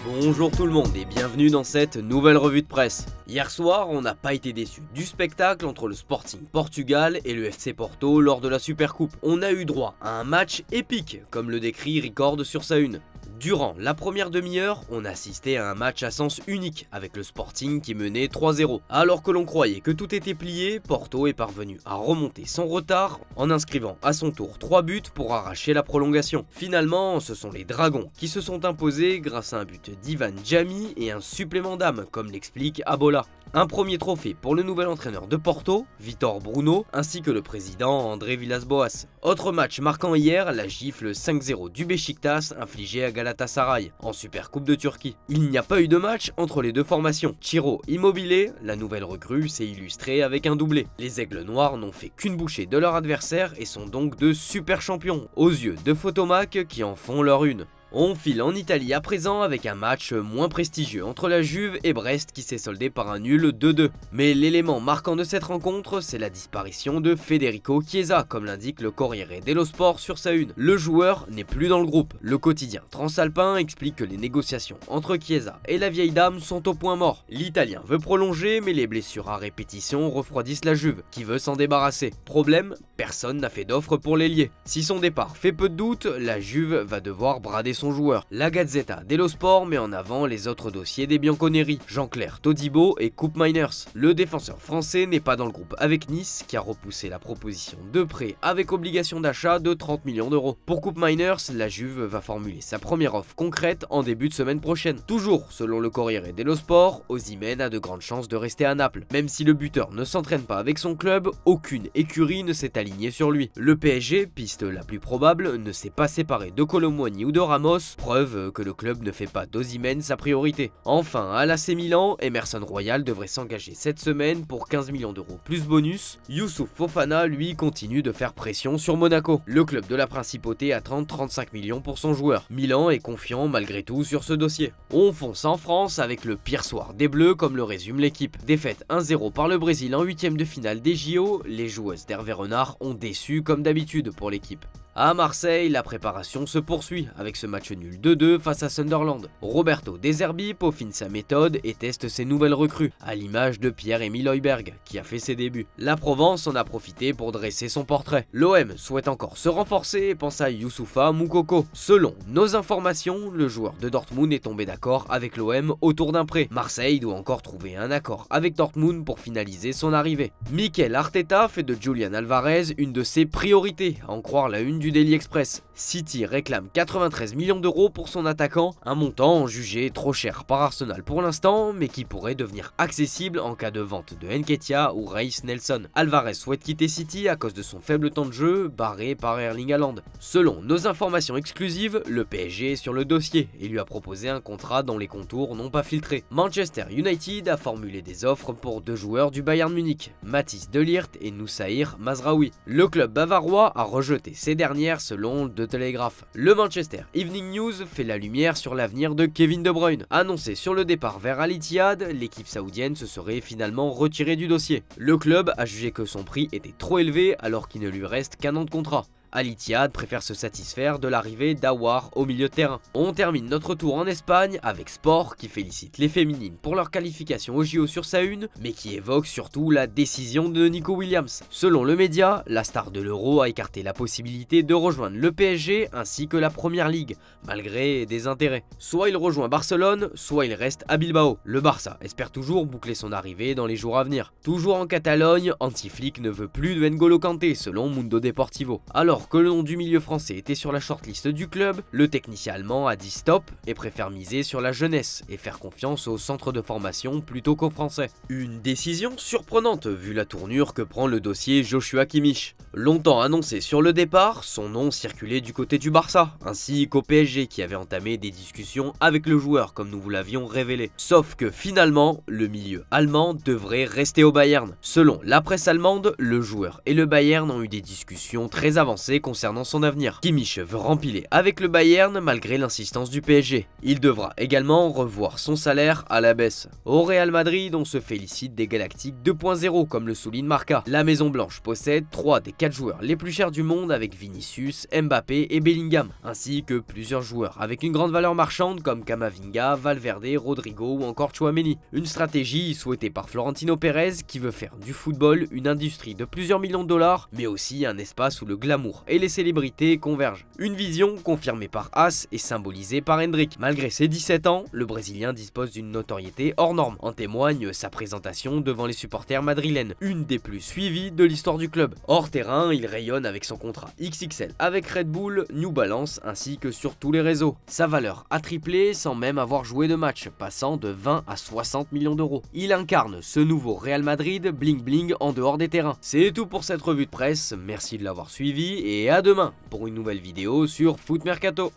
Bonjour tout le monde et bienvenue dans cette nouvelle revue de presse. Hier soir, on n'a pas été déçus du spectacle entre le Sporting Portugal et le FC Porto lors de la Supercoupe. On a eu droit à un match épique, comme le décrit Record sur sa une. Durant la première demi-heure, on assistait à un match à sens unique avec le Sporting qui menait 3-0. Alors que l'on croyait que tout était plié, Porto est parvenu à remonter son retard en inscrivant à son tour 3 buts pour arracher la prolongation. Finalement, ce sont les Dragons qui se sont imposés grâce à un but d'Ivan Djami et un supplément d'âme, comme l'explique Abola. Un premier trophée pour le nouvel entraîneur de Porto, Vitor Bruno, ainsi que le président André Villas-Boas. Autre match marquant hier, la gifle 5-0 du Beşiktaş infligée à Galatasaray en Supercoupe de Turquie. Il n'y a pas eu de match entre les deux formations. Ciro Immobile, la nouvelle recrue, s'est illustrée avec un doublé. Les Aigles Noirs n'ont fait qu'une bouchée de leur adversaire et sont donc de super champions, aux yeux de Photomac qui en font leur une. On file en Italie à présent avec un match moins prestigieux entre la Juve et Brest qui s'est soldé par un nul 2-2. Mais l'élément marquant de cette rencontre, c'est la disparition de Federico Chiesa, comme l'indique le Corriere dello Sport sur sa une. Le joueur n'est plus dans le groupe. Le quotidien transalpin explique que les négociations entre Chiesa et la vieille dame sont au point mort. L'Italien veut prolonger, mais les blessures à répétition refroidissent la Juve, qui veut s'en débarrasser. Problème, personne n'a fait d'offre pour l'ailier. Si son départ fait peu de doute, la Juve va devoir brader son joueur. La Gazzetta dello Sport met en avant les autres dossiers des Bianconeri, Jean-Claire Todibo et Koop Meiners. Le défenseur français n'est pas dans le groupe avec Nice qui a repoussé la proposition de prêt avec obligation d'achat de 30 millions d'euros. Pour Koop Meiners, la Juve va formuler sa première offre concrète en début de semaine prochaine. Toujours selon le Corriere dello Sport, Osimhen a de grandes chances de rester à Naples. Même si le buteur ne s'entraîne pas avec son club, aucune écurie ne s'est alignée sur lui. Le PSG, piste la plus probable, ne s'est pas séparé de Kolo Muani ou de Ramos, preuve que le club ne fait pas d'Osimhen sa priorité. Enfin, à l'AC Milan, Emerson Royal devrait s'engager cette semaine pour 15 millions d'euros plus bonus. Youssouf Fofana, lui, continue de faire pression sur Monaco. Le club de la Principauté attend 35 millions pour son joueur. Milan est confiant malgré tout sur ce dossier. On fonce en France avec le pire soir des Bleus, comme le résume l'équipe. Défaite 1-0 par le Brésil en 8e de finale des JO, les joueuses d'Hervé Renard ont déçu comme d'habitude pour l'équipe. À Marseille, la préparation se poursuit avec ce match nul 2-2 face à Sunderland. Roberto De Zerbi peaufine sa méthode et teste ses nouvelles recrues, à l'image de Pierre-Emile Højbjerg qui a fait ses débuts. La Provence en a profité pour dresser son portrait. L'OM souhaite encore se renforcer et pense à Youssoufa Moukoko. Selon nos informations, le joueur de Dortmund est tombé d'accord avec l'OM autour d'un prêt. Marseille doit encore trouver un accord avec Dortmund pour finaliser son arrivée. Mikel Arteta fait de Julian Alvarez une de ses priorités, à en croire la une du Daily Express. City réclame 93 millions d'euros pour son attaquant, un montant jugé trop cher par Arsenal pour l'instant, mais qui pourrait devenir accessible en cas de vente de Nketiah ou Reiss Nelson. Alvarez souhaite quitter City à cause de son faible temps de jeu, barré par Erling Haaland. Selon nos informations exclusives, le PSG est sur le dossier et lui a proposé un contrat dont les contours n'ont pas filtré. Manchester United a formulé des offres pour deux joueurs du Bayern Munich, Mathis de Ligt et Noussaïr Mazraoui. Le club bavarois a rejeté ces derniers selon The Telegraph. Le Manchester Evening News fait la lumière sur l'avenir de Kevin De Bruyne. Annoncé sur le départ vers Al Ittihad, l'équipe saoudienne se serait finalement retirée du dossier. Le club a jugé que son prix était trop élevé alors qu'il ne lui reste qu'un an de contrat. Al Ittihad préfère se satisfaire de l'arrivée d'Aouar au milieu de terrain. On termine notre tour en Espagne avec Sport qui félicite les féminines pour leur qualification au JO sur sa une, mais qui évoque surtout la décision de Nico Williams. Selon le média, la star de l'Euro a écarté la possibilité de rejoindre le PSG ainsi que la Première Ligue, malgré des intérêts. Soit il rejoint Barcelone, soit il reste à Bilbao. Le Barça espère toujours boucler son arrivée dans les jours à venir. Toujours en Catalogne, Anti-Flick ne veut plus de N'Golo Kanté selon Mundo Deportivo. Alors que le nom du milieu français était sur la shortlist du club, le technicien allemand a dit stop et préfère miser sur la jeunesse et faire confiance au centre de formation plutôt qu'aux Français. Une décision surprenante vu la tournure que prend le dossier Joshua Kimmich. Longtemps annoncé sur le départ, son nom circulait du côté du Barça, ainsi qu'au PSG qui avait entamé des discussions avec le joueur comme nous vous l'avions révélé. Sauf que finalement, le milieu allemand devrait rester au Bayern. Selon la presse allemande, le joueur et le Bayern ont eu des discussions très avancées pensées concernant son avenir. Kimmich veut rempiler avec le Bayern malgré l'insistance du PSG. Il devra également revoir son salaire à la baisse. Au Real Madrid, on se félicite des Galactiques 2.0 comme le souligne Marca. La Maison Blanche possède 3 des 4 joueurs les plus chers du monde avec Vinicius, Mbappé et Bellingham, ainsi que plusieurs joueurs avec une grande valeur marchande comme Camavinga, Valverde, Rodrigo ou encore Tchouaméni. Une stratégie souhaitée par Florentino Pérez qui veut faire du football une industrie de plusieurs millions de dollars, mais aussi un espace où le glamour et les célébrités convergent. Une vision confirmée par As et symbolisée par Hendrick. Malgré ses 17 ans, le Brésilien dispose d'une notoriété hors norme. En témoigne sa présentation devant les supporters madrilènes, une des plus suivies de l'histoire du club. Hors terrain, il rayonne avec son contrat XXL avec Red Bull, New Balance ainsi que sur tous les réseaux. Sa valeur a triplé sans même avoir joué de match, passant de 20 à 60 millions d'euros. Il incarne ce nouveau Real Madrid bling bling en dehors des terrains. C'est tout pour cette revue de presse, merci de l'avoir suivi et à demain pour une nouvelle vidéo sur Foot Mercato.